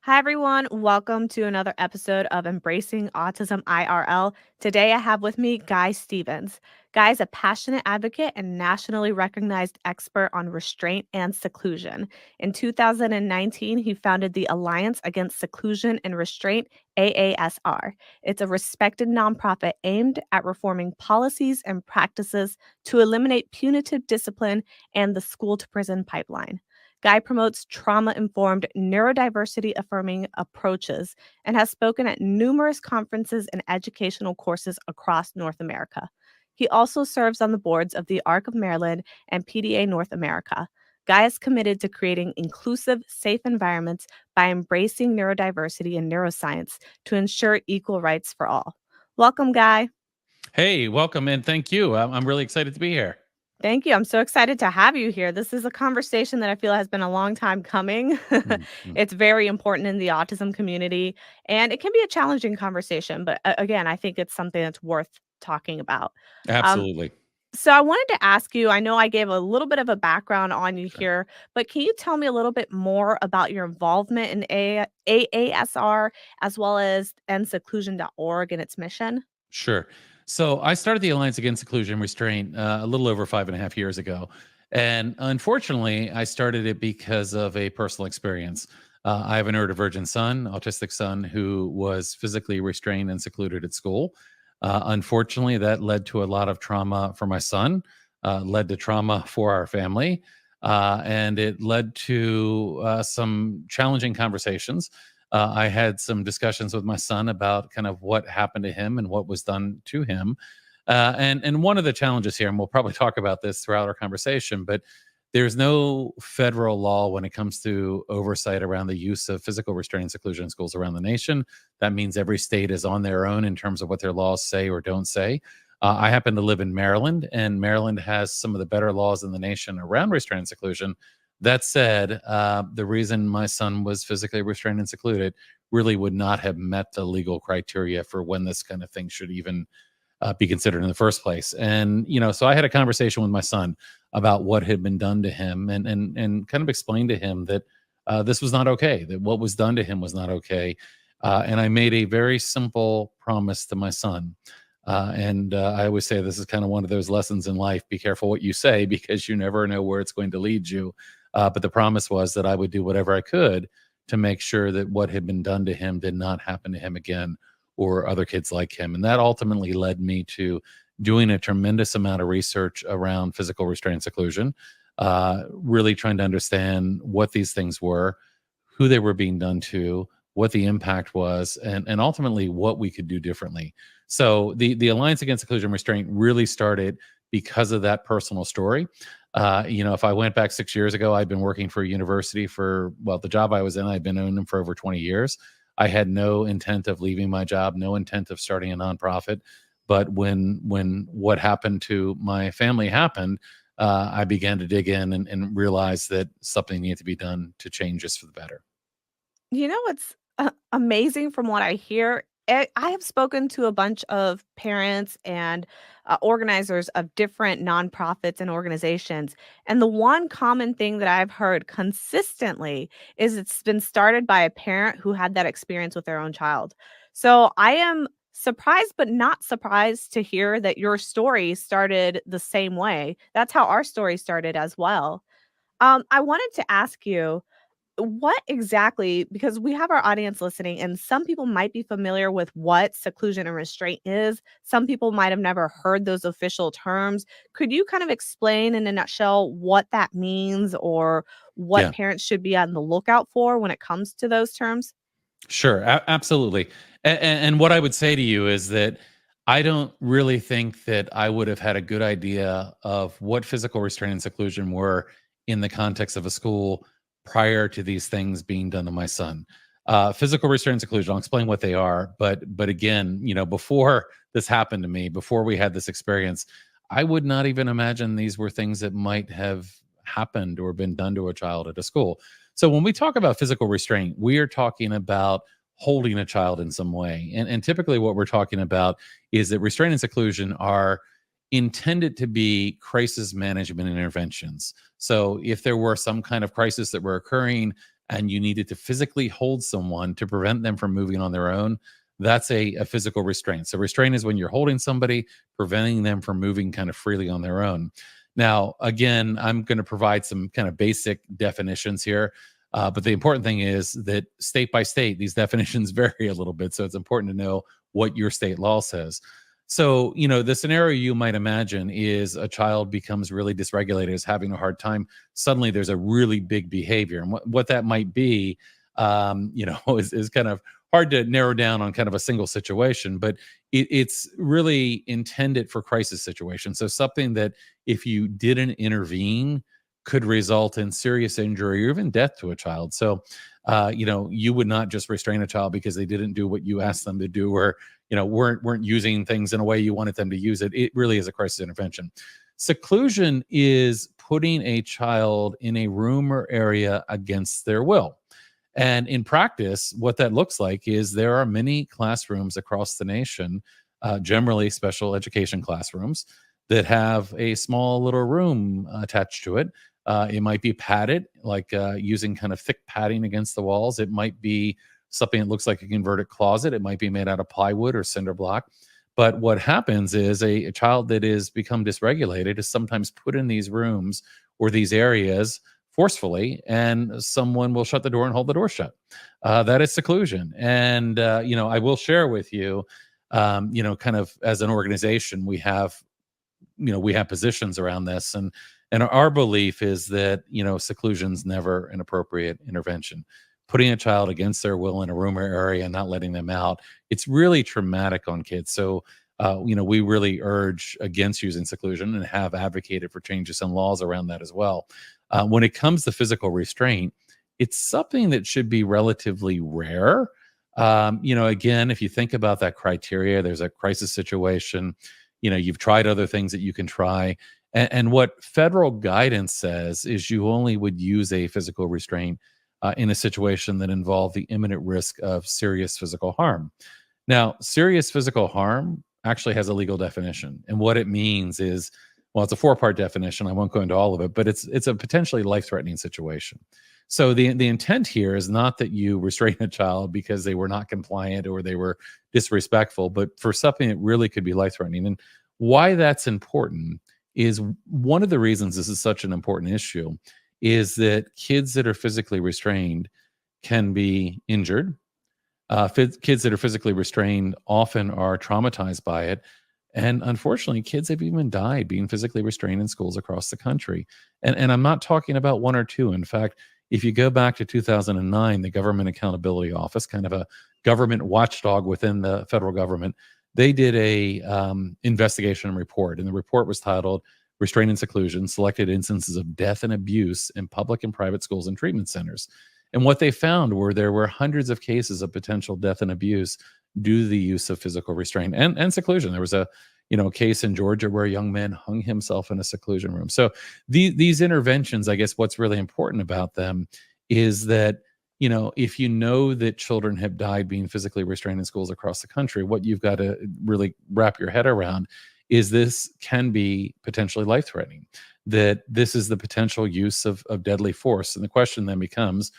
Hi, everyone. Welcome to another episode of Embracing Autism IRL. Today, I have with me Guy Stevens. Guy is a passionate advocate and nationally recognized expert on restraint and seclusion. In 2019, he founded the Alliance Against Seclusion and Restraint, AASR. It's a respected nonprofit aimed at reforming policies and practices to eliminate punitive discipline and the school to prison pipeline. Guy promotes trauma informed, neurodiversity affirming approaches and has spoken at numerous conferences and educational courses across North America. He also serves on the boards of the ARC of Maryland and PDA North America. Guy is committed to creating inclusive, safe environments by embracing neurodiversity and neuroscience to ensure equal rights for all. Welcome, Guy. Hey, welcome and thank you. I'm really excited to be here. Thank you. I'm so excited to have you here. This is a conversation that I feel has been a long time coming. Mhm. It's very important in the autism community, and it can be a challenging conversation. But again, I think it's something that's worth talking about. Um, Absolutely. so I wanted to ask you, I know I gave a little bit of a background on you Sure. here, but can you tell me a little bit more about your involvement in AASR as well as endseclusion.org and its mission? Sure. So I started the Alliance Against Seclusion and Restraint a little over 5.5 years ago. And unfortunately, I started it because of a personal experience. I have a neurodivergent son, autistic son, who was physically restrained and secluded at school. Unfortunately, that led to a lot of trauma for my son, led to trauma for our family, and it led to some challenging conversations. I had some discussions with my son about kind of what happened to him and what was done to him. And one of the challenges here, and we'll probably talk about this throughout our conversation, but there's no federal law when it comes to oversight around the use of physical restraint and seclusion in schools around the nation. That means every state is on their own in terms of what their laws say or don't say. I happen to live in Maryland, and Maryland has some of the better laws in the nation around restraint and seclusion. That said, the reason my son was physically restrained and secluded really would not have met the legal criteria for when this kind of thing should even be considered in the first place. And so I had a conversation with my son about what had been done to him, and kind of explained to him that this was not okay. That what was done to him was not okay. And I made a very simple promise to my son. And I always say this is kind of one of those lessons in life. Be careful what you say because you never know where it's going to lead you. But the promise was that I would do whatever I could to make sure that what had been done to him did not happen to him again or other kids like him. And that ultimately led me to doing a tremendous amount of research around physical restraint and seclusion, really trying to understand what these things were, who they were being done to, what the impact was, and ultimately what we could do differently. So the Alliance Against Seclusion and Restraint really started because of that personal story. If I went back 6 years ago, I'd been working for a university for, well, the job I was in, I'd been in them for over 20 years. I had no intent of leaving my job, no intent of starting a nonprofit. But when what happened to my family happened, I began to dig in and realize that something needed to be done to change this for the better. You know what's amazing from what I hear? I have spoken to a bunch of parents and organizers of different nonprofits and organizations. And the one common thing that I've heard consistently is it's been started by a parent who had that experience with their own child. So I am surprised, but not surprised to hear that your story started the same way. That's how our story started as well. I wanted to ask you what exactly, because we have our audience listening, and some people might be familiar with what seclusion and restraint is. Some people might have never heard those official terms. Could you kind of explain in a nutshell what that means or what Yeah. parents should be on the lookout for when it comes to those terms? Sure, absolutely. And what I would say to you is that I don't really think that I would have had a good idea of what physical restraint and seclusion were in the context of a school prior to these things being done to my son. Physical restraint and seclusion, I'll explain what they are, but again, before this happened to me, before we had this experience, I would not even imagine these were things that might have happened or been done to a child at a school. So when we talk about physical restraint, we are talking about holding a child in some way. And typically what we're talking about is that restraint and seclusion are intended to be crisis management interventions. So if there were some kind of crisis that were occurring, and you needed to physically hold someone to prevent them from moving on their own, that's a physical restraint. So restraint is when you're holding somebody, preventing them from moving kind of freely on their own. Now, again, I'm going to provide some kind of basic definitions here. But the important thing is that state by state, these definitions vary a little bit. So it's important to know what your state law says. So, the scenario you might imagine is a child becomes really dysregulated, is having a hard time. Suddenly there's a really big behavior. And what that might be, is kind of hard to narrow down on kind of a single situation, but it's really intended for crisis situations. So something that if you didn't intervene could result in serious injury or even death to a child. So, you would not just restrain a child because they didn't do what you asked them to do, or weren't using things in a way you wanted them to use it. It really is a crisis intervention. Seclusion is putting a child in a room or area against their will. And in practice, what that looks like is there are many classrooms across the nation, generally special education classrooms, that have a small little room attached to it. It might be padded, like using kind of thick padding against the walls. It might be something that looks like a converted closet. It might be made out of plywood or cinder block. But what happens is a child that is become dysregulated is sometimes put in these rooms or these areas forcefully, and someone will shut the door and hold the door shut. That is seclusion. And, I will share with you, kind of as an organization, we have positions around this, and our belief is that seclusion's never an appropriate intervention. Putting a child against their will in a room or area and not letting them out, it's really traumatic on kids. So we really urge against using seclusion and have advocated for changes in laws around that as well. When it comes to physical restraint, it's something that should be relatively rare. Again, if you think about that criteria, there's a crisis situation. You've tried other things that you can try. And what federal guidance says is you only would use a physical restraint in a situation that involved the imminent risk of serious physical harm. Now, serious physical harm actually has a legal definition. And what it means is, well, it's a four-part definition. I won't go into all of it, but it's a potentially life-threatening situation. So the intent here is not that you restrain a child because they were not compliant or they were disrespectful, but for something that really could be life-threatening. And why that's important is one of the reasons this is such an important issue is that kids that are physically restrained can be injured. Kids that are physically restrained often are traumatized by it. And unfortunately, kids have even died being physically restrained in schools across the country. And I'm not talking about one or two. In fact, if you go back to 2009, the Government Accountability Office, kind of a government watchdog within the federal government, they did a investigation and report. And the report was titled Restraint and Seclusion, Selected Instances of Death and Abuse in Public and Private Schools and Treatment Centers. And what they found were there were hundreds of cases of potential death and abuse due to the use of physical restraint and seclusion. There was a case in Georgia where a young man hung himself in a seclusion room. So these interventions, I guess what's really important about them is that, if you know that children have died being physically restrained in schools across the country, what you've got to really wrap your head around is this can be potentially life-threatening, that this is the potential use of deadly force. And the question then becomes,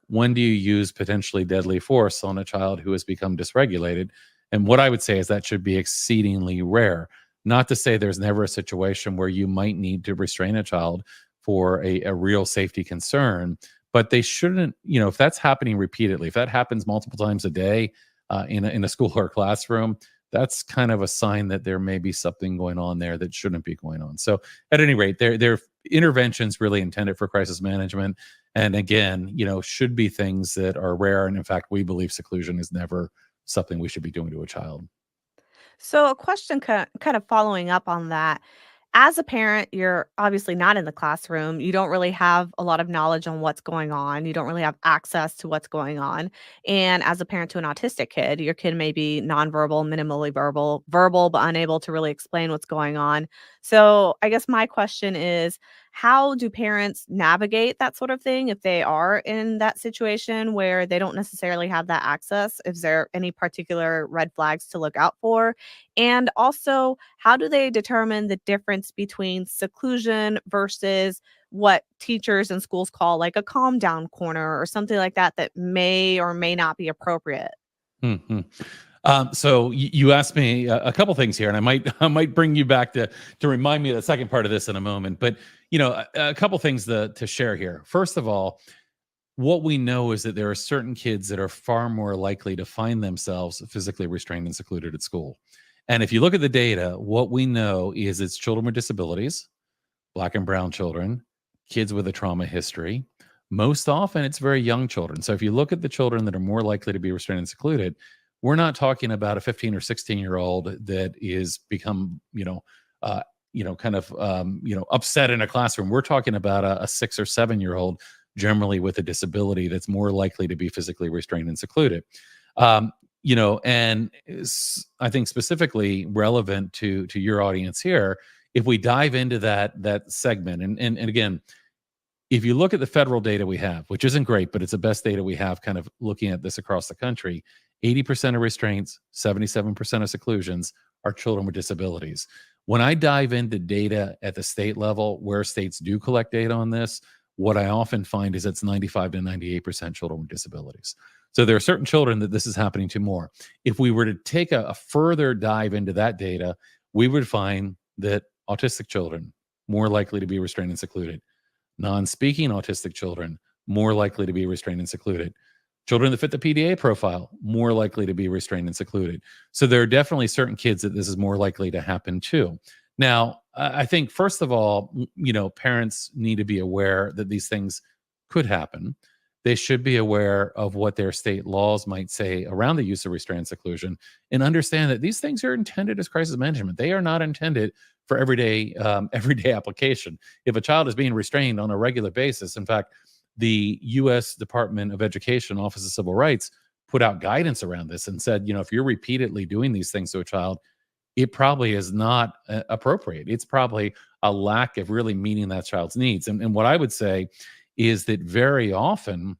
when do you use potentially deadly force on a child who has become dysregulated? And what I would say is that should be exceedingly rare. Not to say there's never a situation where you might need to restrain a child for a real safety concern, but they shouldn't, if that's happening repeatedly, if that happens multiple times a day in a school or classroom, that's kind of a sign that there may be something going on there that shouldn't be going on. So at any rate, they're interventions really intended for crisis management. And again, should be things that are rare. And in fact, we believe seclusion is never something we should be doing to a child. So, a question kind of following up on that. As a parent, you're obviously not in the classroom. You don't really have a lot of knowledge on what's going on. You don't really have access to what's going on. And as a parent to an autistic kid, your kid may be nonverbal, minimally verbal, but unable to really explain what's going on. So, I guess my question is, How do parents navigate that sort of thing if they are in that situation where they don't necessarily have that access? Is there any particular red flags to look out for? And also, how do they determine the difference between seclusion versus what teachers and schools call like a calm down corner or something like that that may or may not be appropriate? Mhm. So you asked me a couple things here, and I might bring you back to remind me of the second part of this in a moment. But a couple things to share here. First of all, what we know is that there are certain kids that are far more likely to find themselves physically restrained and secluded at school. And if you look at the data, what we know is it's children with disabilities, Black and brown children, kids with a trauma history. Most often, it's very young children. So if you look at the children that are more likely to be restrained and secluded, we're not talking about a 15 or 16-year-old that is become, kind of, upset in a classroom. We're talking about a 6 or 7-year-old, generally with a disability, that's more likely to be physically restrained and secluded. And I think specifically relevant to your audience here, if we dive into that segment, and again, if you look at the federal data we have, which isn't great, but it's the best data we have kind of looking at this across the country, 80% of restraints, 77% of seclusions are children with disabilities. When I dive into data at the state level, where states do collect data on this, what I often find is it's 95 to 98% children with disabilities. So there are certain children that this is happening to more. If we were to take a further dive into that data, we would find that autistic children more likely to be restrained and secluded. Non-speaking autistic children more likely to be restrained and secluded. Children that fit the PDA profile more likely to be restrained and secluded. So there are definitely certain kids that this is more likely to happen to. Now, I think first of all, parents need to be aware that these things could happen. They should be aware of what their state laws might say around the use of restraint and seclusion, and understand that these things are intended as crisis management. They are not intended for everyday everyday application. If a child is being restrained on a regular basis, in fact, the U.S. Department of Education, Office of Civil Rights, put out guidance around this and said, if you're repeatedly doing these things to a child, it probably is not appropriate. It's probably a lack of really meeting that child's needs. And what I would say is that very often,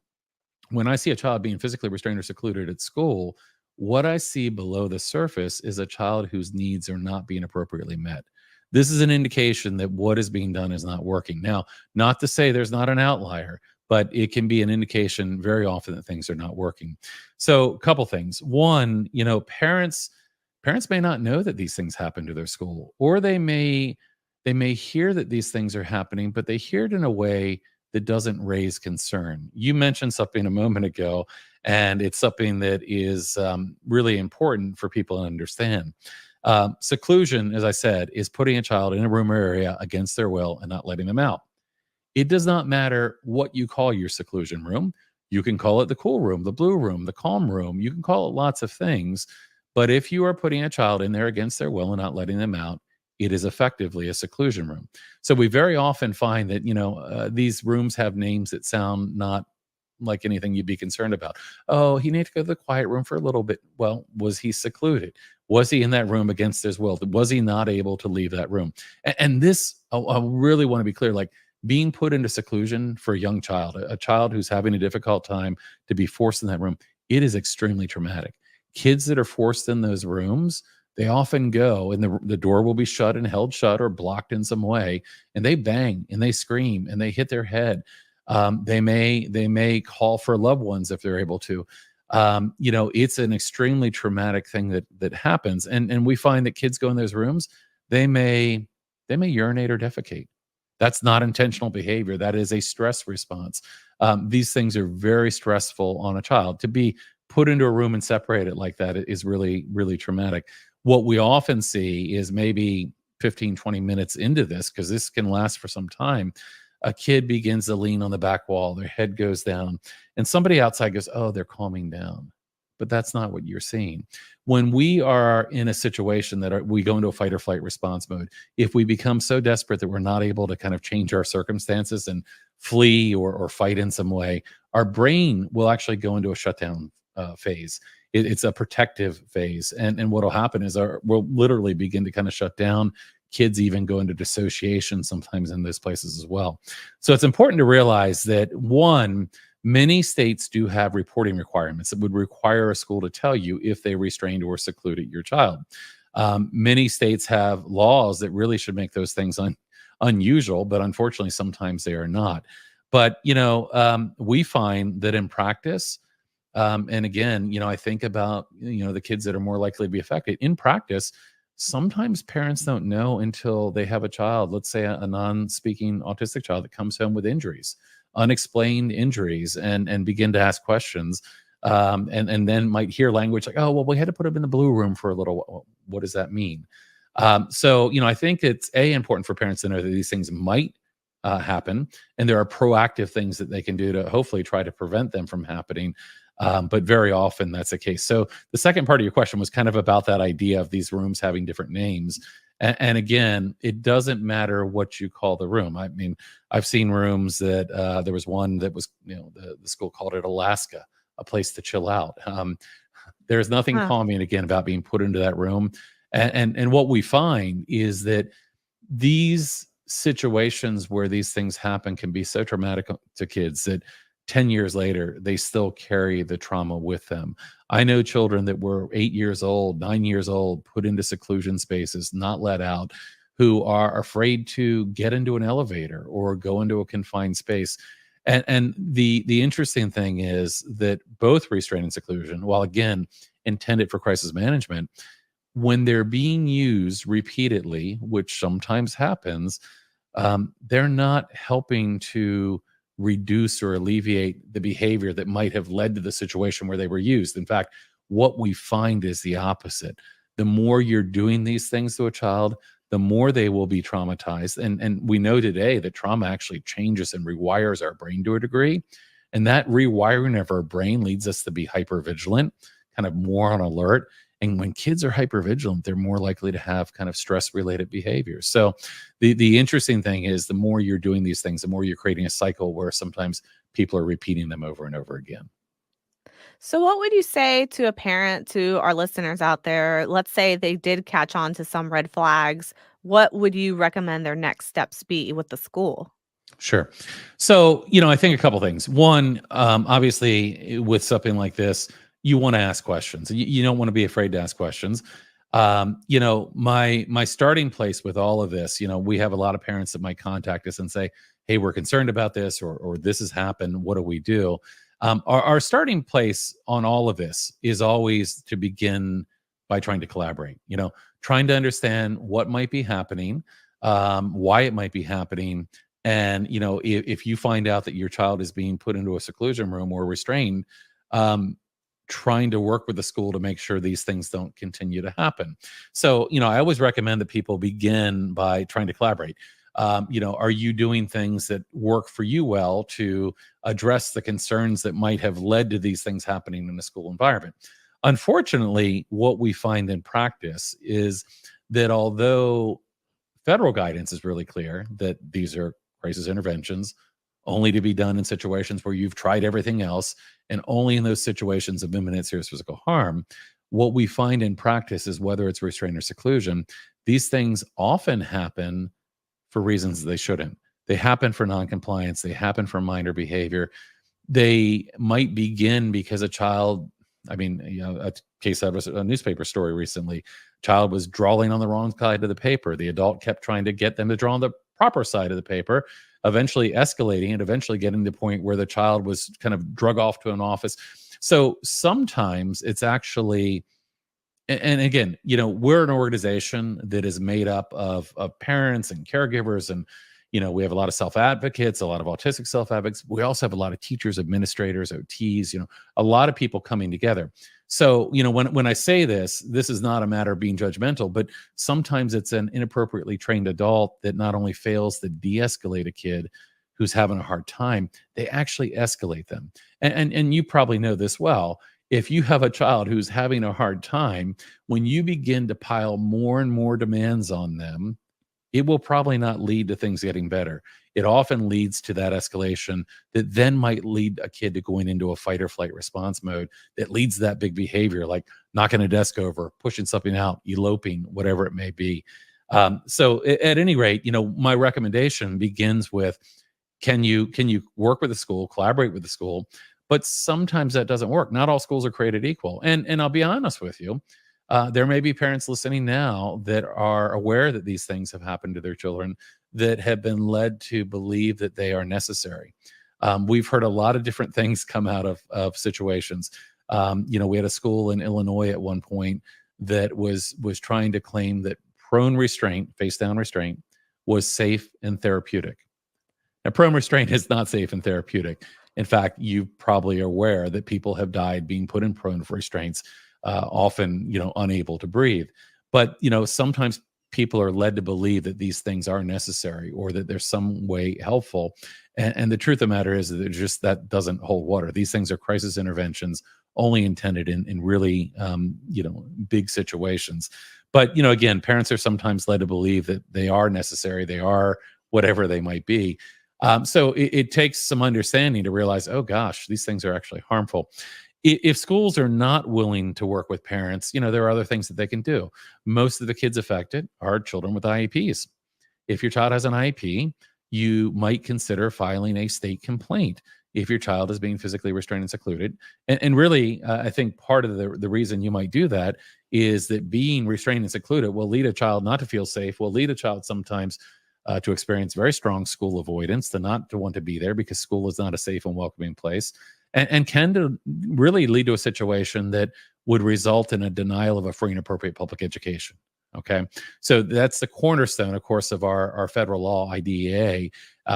when I see a child being physically restrained or secluded at school, what I see below the surface is a child whose needs are not being appropriately met. This is an indication that what is being done is not working. Now, not to say there's not an outlier, but it can be an indication very often that things are not working. So, a couple things. One, parents may not know that these things happen to their school, or they may hear that these things are happening, but they hear it in a way that doesn't raise concern. You mentioned something a moment ago, and it's something that is really important for people to understand. Seclusion, as I said, is putting a child in a room or area against their will and not letting them out. It does not matter what you call your seclusion room. You can call it the cool room, the blue room, the calm room. You can call it lots of things. But if you are putting a child in there against their will and not letting them out, it is effectively a seclusion room. So we very often find that, these rooms have names that sound not like anything you'd be concerned about. Oh, he needed to go to the quiet room for a little bit. Well, was he secluded? Was he in that room against his will? Was he not able to leave that room? And this, I really want to be clear, like being put into seclusion for a young child, a child who's having a difficult time, to be forced in that room, it is extremely traumatic. Kids that are forced in those rooms, they often go and the door will be shut and held shut or blocked in some way, and they bang and they scream and they hit their head. They may call for loved ones if they're able to. It's an extremely traumatic thing that happens, and we find that kids go in those rooms, they may urinate or defecate. That's not intentional behavior. That is a stress response. These things are very stressful on a child. To be put into a room and separated like that is really, really traumatic. What we often see is maybe 15, 20 minutes into this, because this can last for some time, a kid begins to lean on the back wall, their head goes down, and somebody outside goes, "Oh, they're calming down." But that's not what you're seeing. When we are in a situation we go into a fight or flight response mode, if we become so desperate that we're not able to kind of change our circumstances and flee or fight in some way, our brain will actually go into a shutdown phase. It's a protective phase. And what will happen is we'll literally begin to kind of shut down. Kids even go into dissociation sometimes in those places as well. So it's important to realize that, one, many states do have reporting requirements that would require a school to tell you if they restrained or secluded your child. Many states have laws that really should make those things unusual, but unfortunately, sometimes they are not. But we find that in practice, and again, I think about the kids that are more likely to be affected in practice. Sometimes parents don't know until they have a child, let's say a non-speaking autistic child that comes home with injuries, unexplained injuries, and begin to ask questions, and then might hear language like, "Oh, well, we had to put him in the blue room for a little while." Well, what does that mean? So I think it's important for parents to know that these things might happen, and there are proactive things that they can do to hopefully try to prevent them from happening. But very often that's the case. So the second part of your question was kind of about that idea of these rooms having different names. And again, it doesn't matter what you call the room. I mean, I've seen rooms that there was one that was, the school called it Alaska, a place to chill out. There's nothing Huh. calming, again, about being put into that room. And what we find is that these situations where these things happen can be so traumatic to kids that 10 years later, they still carry the trauma with them. I know children that were 8 years old, 9 years old, put into seclusion spaces, not let out, who are afraid to get into an elevator or go into a confined space. And the interesting thing is that both restraint and seclusion, while again intended for crisis management, when they're being used repeatedly, which sometimes happens, they're not helping to reduce or alleviate the behavior that might have led to the situation where they were used. In fact, what we find is the opposite. The more you're doing these things to a child, the more they will be traumatized. And we know today that trauma actually changes and rewires our brain to a degree. And that rewiring of our brain leads us to be hypervigilant, kind of more on alert. And when kids are hypervigilant, they're more likely to have kind of stress-related behaviors. So the interesting thing is the more you're doing these things, the more you're creating a cycle where sometimes people are repeating them over and over again. So, what would you say to a parent, to our listeners out there? Let's say they did catch on to some red flags. What would you recommend their next steps be with the school? Sure. So, I think a couple things. One, obviously, with something like this, you want to ask questions. You don't want to be afraid to ask questions. My starting place with all of this, we have a lot of parents that might contact us and say, "Hey, we're concerned about this, or this has happened. What do we do?" Our starting place on all of this is always to begin by trying to collaborate. Trying to understand what might be happening, why it might be happening, and if you find out that your child is being put into a seclusion room or restrained, trying to work with the school to make sure these things don't continue to happen. So I always recommend that people begin by trying to collaborate. Are you doing things that work for you well to address the concerns that might have led to these things happening in the school environment? Unfortunately, what we find in practice is that although federal guidance is really clear that these are crisis interventions only to be done in situations where you've tried everything else and only in those situations of imminent serious physical harm, what we find in practice is whether it's restraint or seclusion, these things often happen for reasons they shouldn't. They happen for noncompliance. They happen for minor behavior. They might begin because a child, a case out of a newspaper story recently, child was drawing on the wrong side of the paper. The adult kept trying to get them to draw on the proper side of the paper, eventually escalating and eventually getting to the point where the child was kind of drug off to an office. So sometimes it's actually, and again, we're an organization that is made up of parents and caregivers, and we have a lot of self-advocates, a lot of autistic self-advocates. We also have a lot of teachers, administrators, OTs, a lot of people coming together. So when I say this is not a matter of being judgmental, but sometimes it's an inappropriately trained adult that not only fails to de-escalate a kid who's having a hard time, they actually escalate them. And you probably know this well. If you have a child who's having a hard time, when you begin to pile more and more demands on them, it will probably not lead to things getting better. It often leads to that escalation that then might lead a kid to going into a fight or flight response mode that leads to that big behavior, like knocking a desk over, pushing something out, eloping, whatever it may be. At any rate, my recommendation begins with, can you work with the school, collaborate with the school? But sometimes that doesn't work. Not all schools are created equal. And I'll be honest with you, there may be parents listening now that are aware that these things have happened to their children, that have been led to believe that they are necessary. We've heard a lot of different things come out of situations. We had a school in Illinois at one point that was trying to claim that prone restraint, face down restraint, was safe and therapeutic. Now, prone restraint is not safe and therapeutic. In fact, you probably are aware that people have died being put in prone restraints, often, unable to breathe. But, sometimes people are led to believe that these things are necessary or that they're some way helpful. And the truth of the matter is that that doesn't hold water. These things are crisis interventions only intended in really, big situations. But, again, parents are sometimes led to believe that they are necessary. They are whatever they might be. So it takes some understanding to realize, oh gosh, these things are actually harmful. If schools are not willing to work with parents, there are other things that they can do. Most of the kids affected are children with IEPs. If your child has an IEP, you might consider filing a state complaint if your child is being physically restrained and secluded. And really, I think part of the reason you might do that is that being restrained and secluded will lead a child not to feel safe, will lead a child sometimes to experience very strong school avoidance, to not to want to be there because school is not a safe and welcoming place, and can really lead to a situation that would result in a denial of a free and appropriate public education. Okay, so that's the cornerstone, of course, of our federal law, IDEA.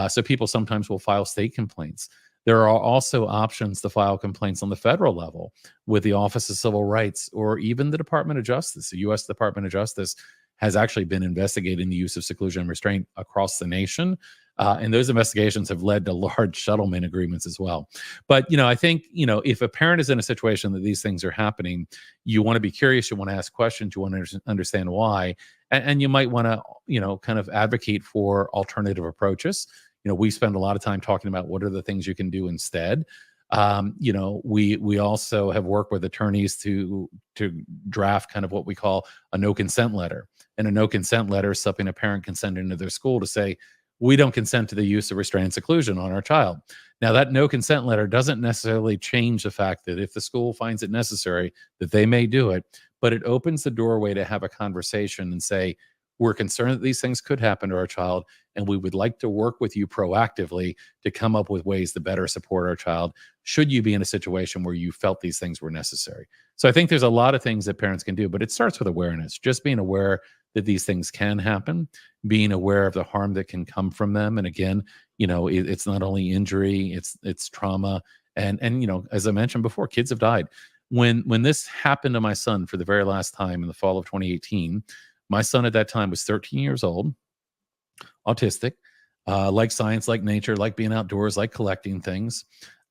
So people sometimes will file state complaints. There are also options to file complaints on the federal level with the Office of Civil Rights or even the Department of Justice. The U.S. Department of Justice has actually been investigating the use of seclusion and restraint across the nation. And those investigations have led to large settlement agreements as well. But, I think, if a parent is in a situation that these things are happening, you want to be curious, you want to ask questions, you want to understand why. And you might want to, kind of advocate for alternative approaches. We spend a lot of time talking about what are the things you can do instead. We also have worked with attorneys to draft kind of what we call a no consent letter. And a no consent letter is something a parent can send into their school to say, we don't consent to the use of restraint and seclusion on our child. Now, that no consent letter doesn't necessarily change the fact that if the school finds it necessary, that they may do it, but it opens the doorway to have a conversation and say, we're concerned that these things could happen to our child, and we would like to work with you proactively to come up with ways to better support our child should you be in a situation where you felt these things were necessary. So I think there's a lot of things that parents can do, but it starts with awareness, just being aware that these things can happen, being aware of the harm that can come from them. And again, it's not only injury, it's trauma. And as I mentioned before, kids have died. When this happened to my son for the very last time in the fall of 2018, my son at that time was 13 years old, autistic, like science, like nature, like being outdoors, like collecting things.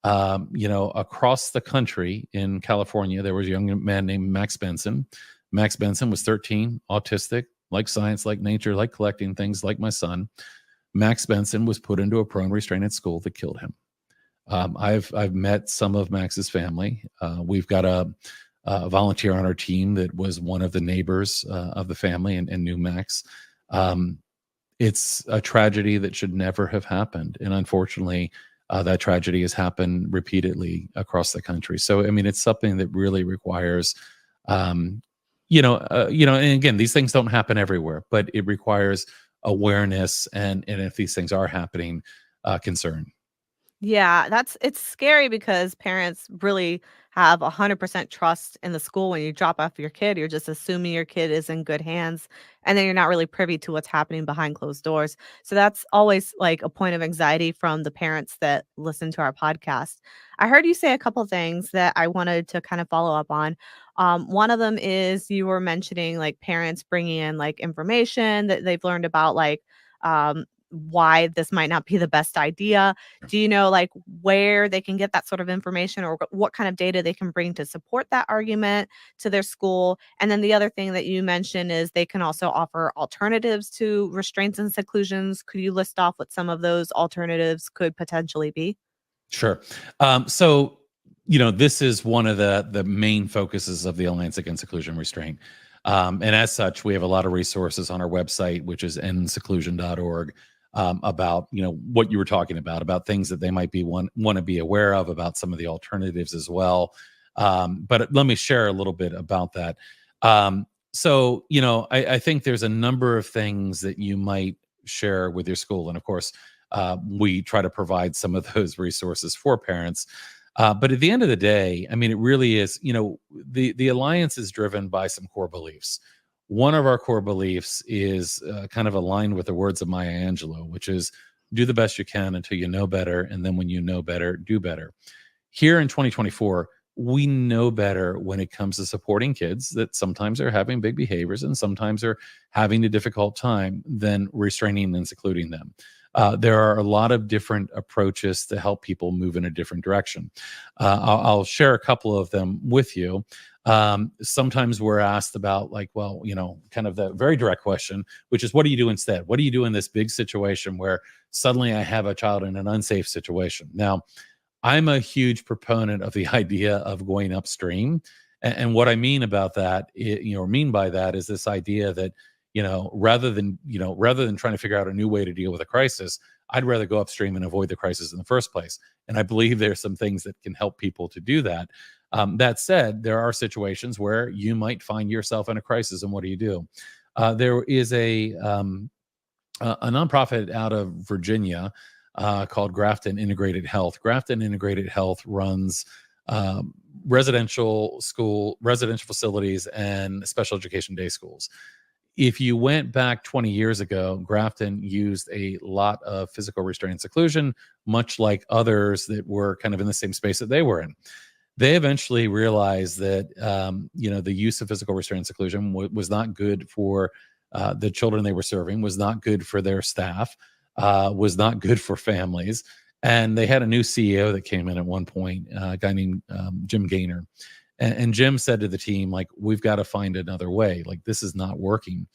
Across the country in California, there was a young man named Max Benson. Max Benson was 13, autistic, like science, like nature, like collecting things, like my son. Max Benson was put into a prone restraint at school that killed him. I've met some of Max's family. We've got a volunteer on our team that was one of the neighbors of the family and knew Max. It's a tragedy that should never have happened, and unfortunately, that tragedy has happened repeatedly across the country. So, I mean, it's something that really requires, and again, these things don't happen everywhere, but it requires awareness, and if these things are happening, concern. Yeah, it's scary because parents really have 100% trust in the school. When you drop off your kid, you're just assuming your kid is in good hands, and then you're not really privy to what's happening behind closed doors. So that's always like a point of anxiety from the parents that listen to our podcast. I heard you say a couple things that I wanted to kind of follow up on. One of them is you were mentioning like parents bringing in like information that they've learned about why this might not be the best idea. Do you know, like, where they can get that sort of information, or what kind of data they can bring to support that argument to their school? And then the other thing that you mentioned is they can also offer alternatives to restraints and seclusions. Could you list off what some of those alternatives could potentially be? Sure. So, this is one of the main focuses of the Alliance Against Seclusion and Restraint. And as such, we have a lot of resources on our website, which is nseclusion.org, about what you were talking about things that they might be want to be aware of, about some of the alternatives as well. But let me share a little bit about that. So I think there's a number of things that you might share with your school, and of course, we try to provide some of those resources for parents. But at the end of the day, I mean, it really is, the Alliance is driven by some core beliefs. One of our core beliefs is kind of aligned with the words of Maya Angelou, which is do the best you can until you know better. And then when you know better, do better. Here in 2024, we know better when it comes to supporting kids that sometimes are having big behaviors and sometimes are having a difficult time than restraining and secluding them. There are a lot of different approaches to help people move in a different direction. I'll share a couple of them with you. Sometimes we're asked about, like, well, kind of the very direct question, which is, what do you do instead? What do you do in this big situation where suddenly I have a child in an unsafe situation? Now, I'm a huge proponent of the idea of going upstream. And what I mean about that, mean by that is this idea that, rather than trying to figure out a new way to deal with a crisis, I'd rather go upstream and avoid the crisis in the first place. And I believe there's some things that can help people to do that. That said, there are situations where you might find yourself in a crisis, and what do you do? There is a nonprofit out of Virginia called Grafton Integrated Health. Grafton Integrated Health runs residential facilities and special education day schools. If you went back 20 years ago, Grafton used a lot of physical restraint and seclusion, much like others that were kind of in the same space that they were in. They eventually realized that the use of physical restraint and seclusion was not good for the children they were serving, was not good for their staff, was not good for families. And they had a new CEO that came in at one point, a guy named Jim Gaynor. And Jim said to the team, like, we've got to find another way. Like, this is not working.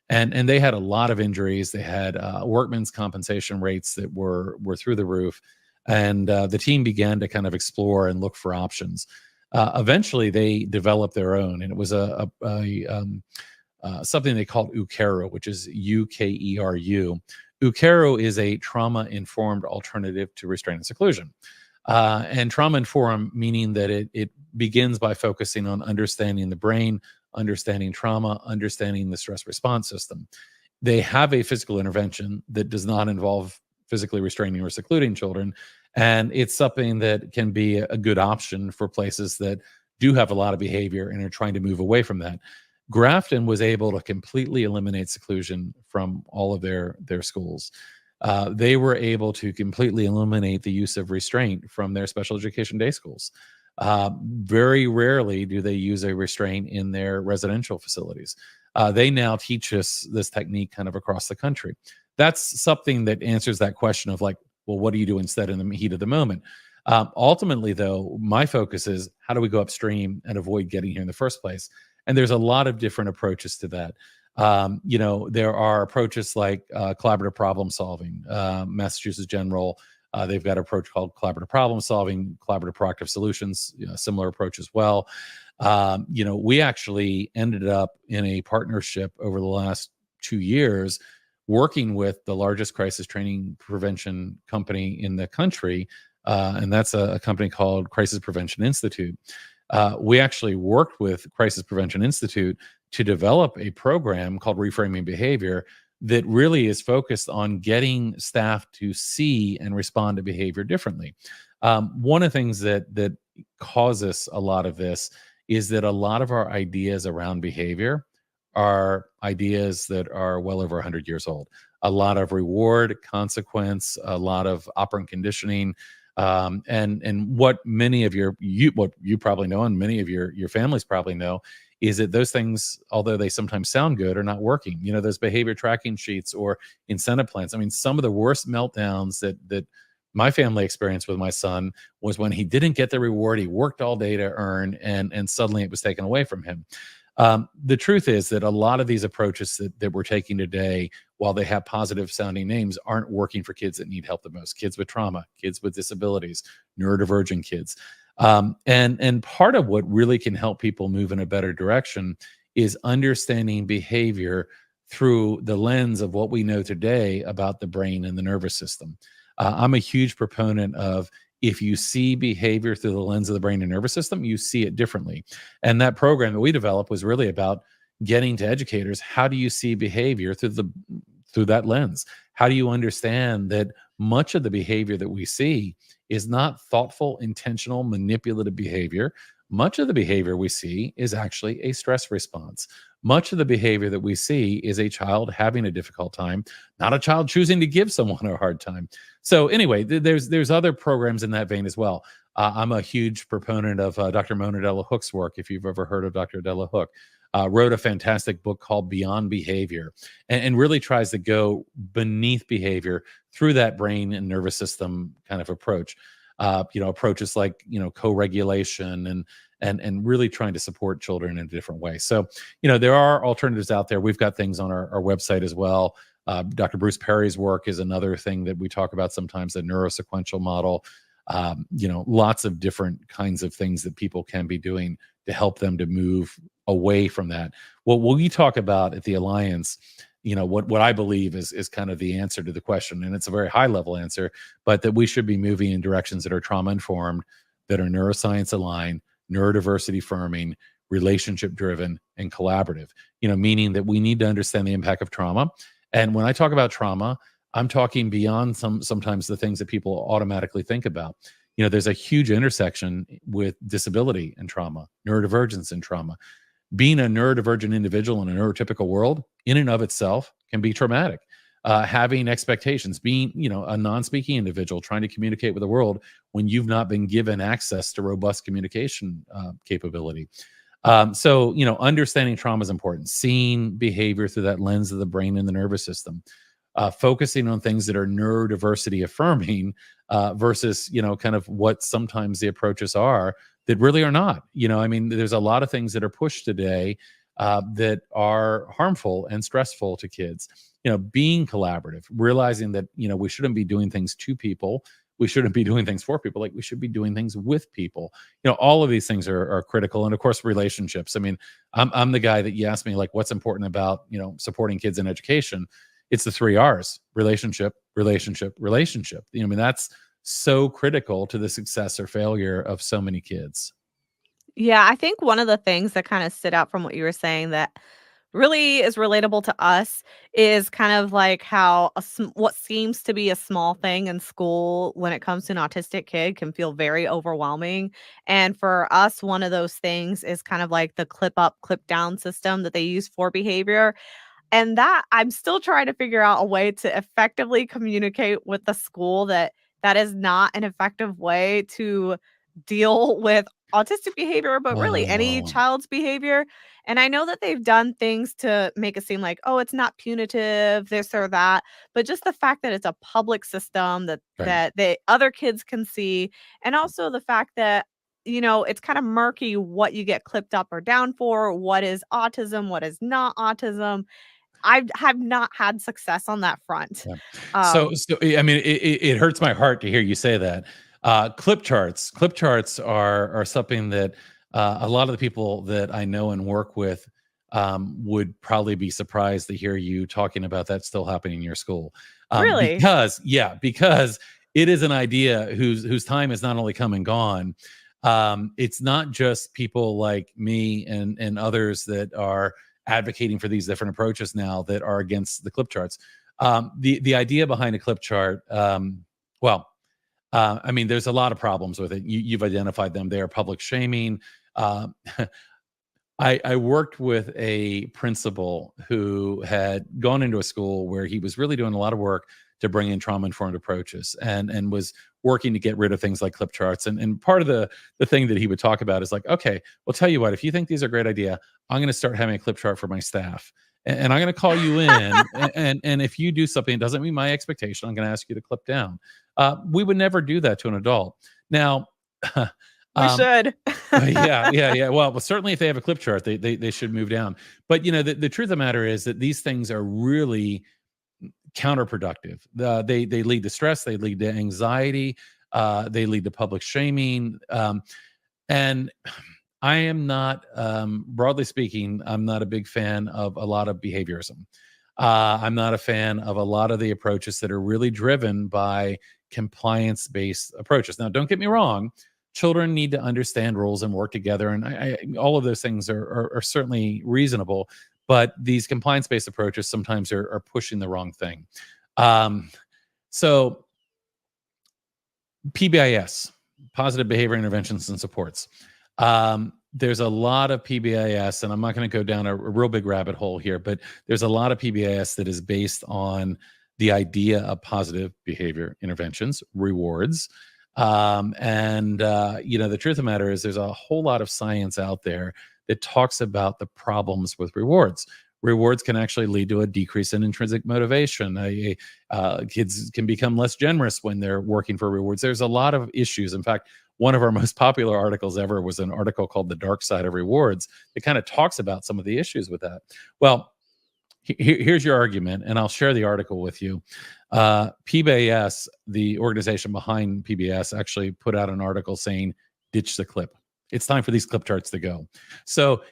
And they had a lot of injuries. They had workmen's compensation rates that were through the roof. And the team began to kind of explore and look for options. Eventually, they developed their own, and it was something they called UKERU, which is UKERU. UKERU is a trauma-informed alternative to restraint and seclusion. And trauma-informed meaning that it begins by focusing on understanding the brain, understanding trauma, understanding the stress response system. They have a physical intervention that does not involve physically restraining or secluding children. And it's something that can be a good option for places that do have a lot of behavior and are trying to move away from that. Grafton was able to completely eliminate seclusion from all of their schools. They were able to completely eliminate the use of restraint from their special education day schools. Very rarely do they use a restraint in their residential facilities. They now teach us this technique kind of across the country. That's something that answers that question of, like, well, what do you do instead in the heat of the moment? Ultimately, though, my focus is, how do we go upstream and avoid getting here in the first place? And there's a lot of different approaches to that. There are approaches like collaborative problem solving. Massachusetts General, they've got an approach called collaborative problem solving, collaborative proactive solutions, similar approach as well. We actually ended up in a partnership over the last 2 years working with the largest crisis training prevention company in the country, and that's a company called Crisis Prevention Institute. We actually worked with Crisis Prevention Institute to develop a program called Reframing Behavior that really is focused on getting staff to see and respond to behavior differently. One of the things that causes a lot of this is that a lot of our ideas around behavior are ideas that are well over 100 years old. A lot of reward, consequence, a lot of operant conditioning, and what many of what you probably know, and many of your families probably know, is that those things, although they sometimes sound good, are not working. Those behavior tracking sheets or incentive plans. I mean, some of the worst meltdowns that my family experienced with my son was when he didn't get the reward he worked all day to earn, and suddenly it was taken away from him. The truth is that a lot of these approaches that we're taking today, while they have positive sounding names, aren't working for kids that need help the most. Kids with trauma, kids with disabilities, neurodivergent kids. And part of what really can help people move in a better direction is understanding behavior through the lens of what we know today about the brain and the nervous system. I'm a huge proponent of, if you see behavior through the lens of the brain and nervous system, you see it differently. And that program that we developed was really about getting to educators, how do you see behavior through that lens? How do you understand that much of the behavior that we see is not thoughtful, intentional, manipulative behavior? Much of the behavior we see is actually a stress response. Much of the behavior that we see is a child having a difficult time, not a child choosing to give someone a hard time. So anyway, there's other programs in that vein as well. I'm a huge proponent of Dr. Mona Hook's work. If you've ever heard of Dr. Hook, wrote a fantastic book called Beyond Behavior, and really tries to go beneath behavior through that brain and nervous system kind of approach. Approaches like co-regulation and really trying to support children in a different way. So there are alternatives out there. We've got things on our website as well. Dr. Bruce Perry's work is another thing that we talk about sometimes, the neurosequential model. Lots of different kinds of things that people can be doing to help them to move away from that. What we talk about at the Alliance, what I believe is kind of the answer to the question, and it's a very high level answer, but that we should be moving in directions that are trauma informed, that are neuroscience aligned, neurodiversity affirming, relationship driven, and collaborative. Meaning that we need to understand the impact of trauma. And when I talk about trauma, I'm talking beyond sometimes the things that people automatically think about. There's a huge intersection with disability and trauma, neurodivergence and trauma. Being a neurodivergent individual in a neurotypical world in and of itself can be traumatic. Having expectations, being, a non-speaking individual trying to communicate with the world when you've not been given access to robust communication capability. So, understanding trauma is important. Seeing behavior through that lens of the brain and the nervous system. Focusing on things that are neurodiversity affirming versus, kind of what sometimes the approaches are that really are not. There's a lot of things that are pushed today that are harmful and stressful to kids. Being collaborative, realizing that, we shouldn't be doing things to people. We shouldn't be doing things for people. Like, we should be doing things with people. All of these things are critical. And of course, relationships. I'm the guy that you asked me, like, what's important about, supporting kids in education. It's the 3 R's: relationship, relationship, relationship. That's so critical to the success or failure of so many kids. Yeah, I think one of the things that kind of stood out from what you were saying that really is relatable to us is kind of like how what seems to be a small thing in school when it comes to an autistic kid can feel very overwhelming. And for us, one of those things is kind of like the clip up, clip down system that they use for behavior. And that I'm still trying to figure out a way to effectively communicate with the school that that is not an effective way to deal with autistic behavior, but really any Oh, child's behavior. And I know that they've done things to make it seem like, oh, it's not punitive, this or that, but just the fact that it's a public system that right. the other kids can see, and also the fact that it's kind of murky what you get clipped up or down for, what is autism, what is not autism. I have not had success on that front. Yeah. So, Um, so it hurts my heart to hear you say that. Clip charts are something that a lot of the people that I know and work with would probably be surprised to hear you talking about that still happening in your school. really? Because it is an idea whose time has not only come and gone. It's not just people like me and others that are advocating for these different approaches now that are against the clip charts. The idea behind a clip chart, well, there's a lot of problems with it. You've identified them. They are public shaming. Um, I worked with a principal who had gone into a school where he was really doing a lot of work to bring in trauma informed approaches and was working to get rid of things like clip charts. And part of the thing that he would talk about is like, okay, well, tell you what, if you think these are a great idea, I'm going to start having a clip chart for my staff. And I'm going to call you in. And if you do something that doesn't meet my expectation, I'm going to ask you to clip down. We would never do that to an adult. Now, We um, should. yeah. Well, certainly if they have a clip chart, they should move down. But the truth of the matter is that these things are really counterproductive. They lead to stress, they lead to anxiety, they lead to public shaming, and I am not, broadly speaking, I'm not a big fan of a lot of behaviorism. I'm not a fan of a lot of the approaches that are really driven by compliance based approaches. Now, don't get me wrong, children need to understand rules and work together. And all of those things are certainly reasonable. But these compliance based approaches sometimes are pushing the wrong thing. Um, so, PBIS, positive behavior interventions and supports. There's a lot of PBIS, and I'm not going to go down a real big rabbit hole here, but there's a lot of PBIS that is based on the idea of positive behavior interventions, rewards. The truth of the matter is there's a whole lot of science out there that talks about the problems with rewards. Rewards can actually lead to a decrease in intrinsic motivation. Kids can become less generous when they're working for rewards. There's a lot of issues. In fact, one of our most popular articles ever was an article called The Dark Side of Rewards. It kind of talks about some of the issues with that. Well, here's your argument, and I'll share the article with you. PBS, the organization behind PBS, actually put out an article saying, ditch the clip. It's time for these clip charts to go. So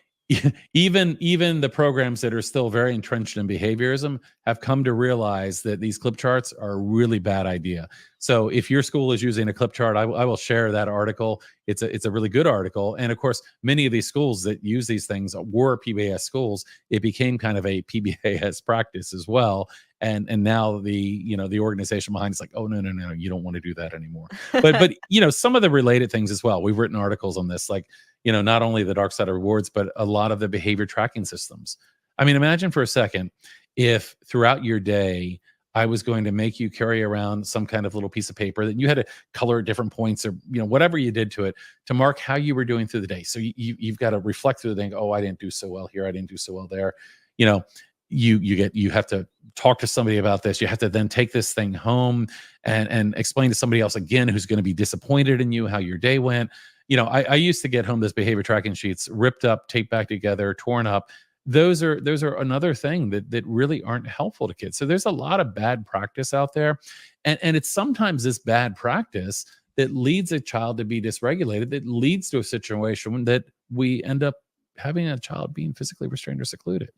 even the programs that are still very entrenched in behaviorism have come to realize that these clip charts are a really bad idea. So if your school is using a clip chart, I will share that article. It's a really good article. And of course, many of these schools that use these things were PBS schools. It became kind of a PBS practice as well. And now the organization behind it's like, oh no, you don't want to do that anymore. But some of the related things as well. We've written articles on this, like not only the dark side of rewards, but a lot of the behavior tracking systems. I mean, imagine for a second if throughout your day I was going to make you carry around some kind of little piece of paper that you had to color at different points, or whatever you did to it, to mark how you were doing through the day. So you've got to reflect through the day. Oh, I didn't do so well here. I didn't do so well there. You have to talk to somebody about this. You have to then take this thing home and explain to somebody else again who's going to be disappointed in you how your day went. I used to get home those behavior tracking sheets ripped up, taped back together, torn up. Those are another thing that really aren't helpful to kids. So there's a lot of bad practice out there, and it's sometimes this bad practice that leads a child to be dysregulated, that leads to a situation that we end up having a child being physically restrained or secluded.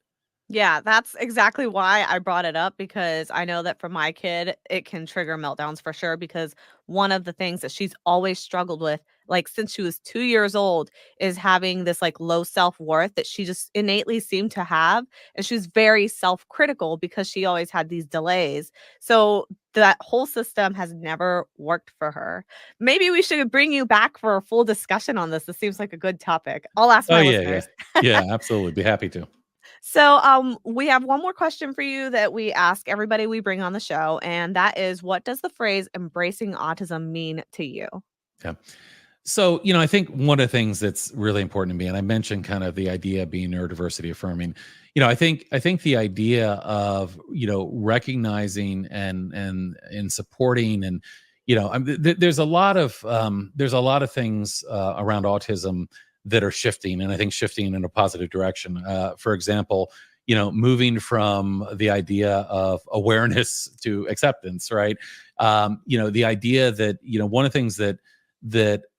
Yeah, that's exactly why I brought it up, because I know that for my kid, it can trigger meltdowns for sure. Because one of the things that she's always struggled with, like since she was 2 years old, is having this like low self worth that she just innately seemed to have. And she was very self critical because she always had these delays. So that whole system has never worked for her. Maybe we should bring you back for a full discussion on this. This seems like a good topic. I'll ask Oh my yeah. listeners. Yeah, absolutely. Be happy to. So, we have one more question for you that we ask everybody we bring on the show, and that is, what does the phrase embracing autism mean to you? Yeah. So, I think one of the things that's really important to me, and I mentioned kind of the idea of being neurodiversity affirming. I think the idea of recognizing and supporting, and there's a lot of things around autism that are shifting, and I think shifting in a positive direction. For example, moving from the idea of awareness to acceptance, right? The idea that one of the things that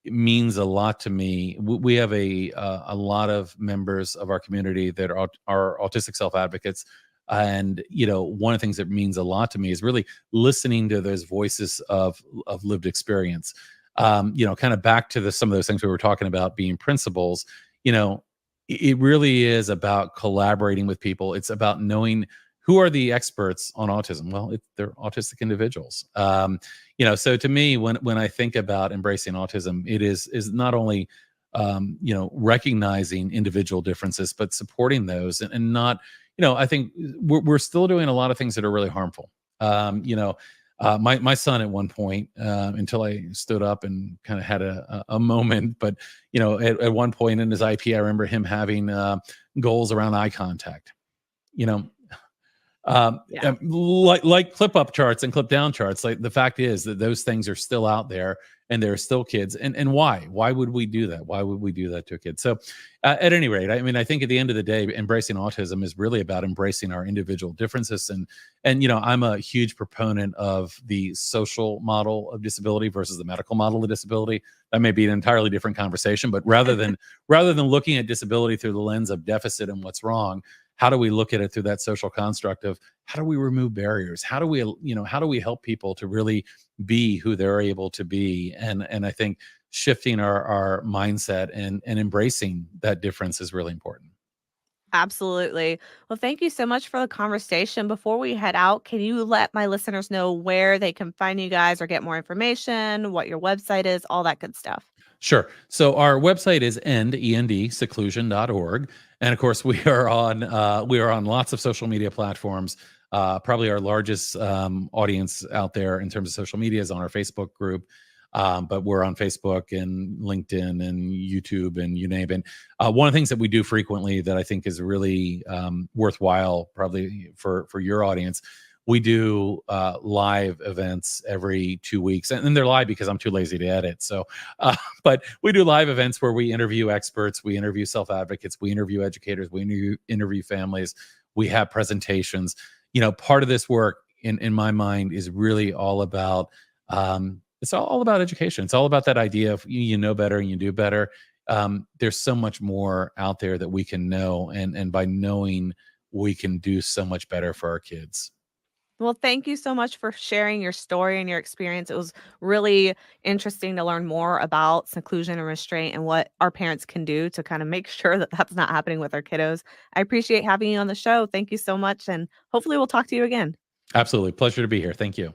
means a lot to me. We have a lot of members of our community that are autistic self advocates, and one of the things that means a lot to me is really listening to those voices of lived experience. Kind of back to some of those things we were talking about being principles. It really is about collaborating with people. It's about knowing who are the experts on autism. Well, they're autistic individuals. So to me, when I think about embracing autism, it is not only recognizing individual differences, but supporting those, and not, I think we're still doing a lot of things that are really harmful. My son at one point, until I stood up and kind of had a moment, but at one point in his IP, I remember him having goals around eye contact. You know, Yeah. Like clip up charts and clip down charts. Like the fact is that those things are still out there, and there are still kids. And why? Why would we do that? Why would we do that to a kid? So, at any rate, I mean, I think at the end of the day, embracing autism is really about embracing our individual differences. And I'm a huge proponent of the social model of disability versus the medical model of disability. That may be an entirely different conversation, but rather than looking at disability through the lens of deficit and what's wrong, how do we look at it through that social construct of how do we remove barriers? How do we help people to really be who they're able to be? And I think shifting our mindset and embracing that difference is really important. Absolutely. Well, thank you so much for the conversation. Before we head out, can you let my listeners know where they can find you guys or get more information, what your website is, all that good stuff? Sure. So our website is seclusion.org. And of course, we are on lots of social media platforms. Probably our largest audience out there in terms of social media is on our Facebook group. But we're on Facebook and LinkedIn and YouTube and you name it. One of the things that we do frequently that I think is really worthwhile, probably for your audience, we do live events every 2 weeks, and they're live because I'm too lazy to edit. So, but we do live events where we interview experts, we interview self advocates, we interview educators, we interview families, we have presentations. Part of this work, in my mind, is really all about. It's all about education. It's all about that idea of you know better and you do better. There's so much more out there that we can know, and by knowing, we can do so much better for our kids. Well, thank you so much for sharing your story and your experience. It was really interesting to learn more about seclusion and restraint and what our parents can do to kind of make sure that that's not happening with our kiddos. I appreciate having you on the show. Thank you so much. And hopefully, we'll talk to you again. Absolutely. Pleasure to be here. Thank you.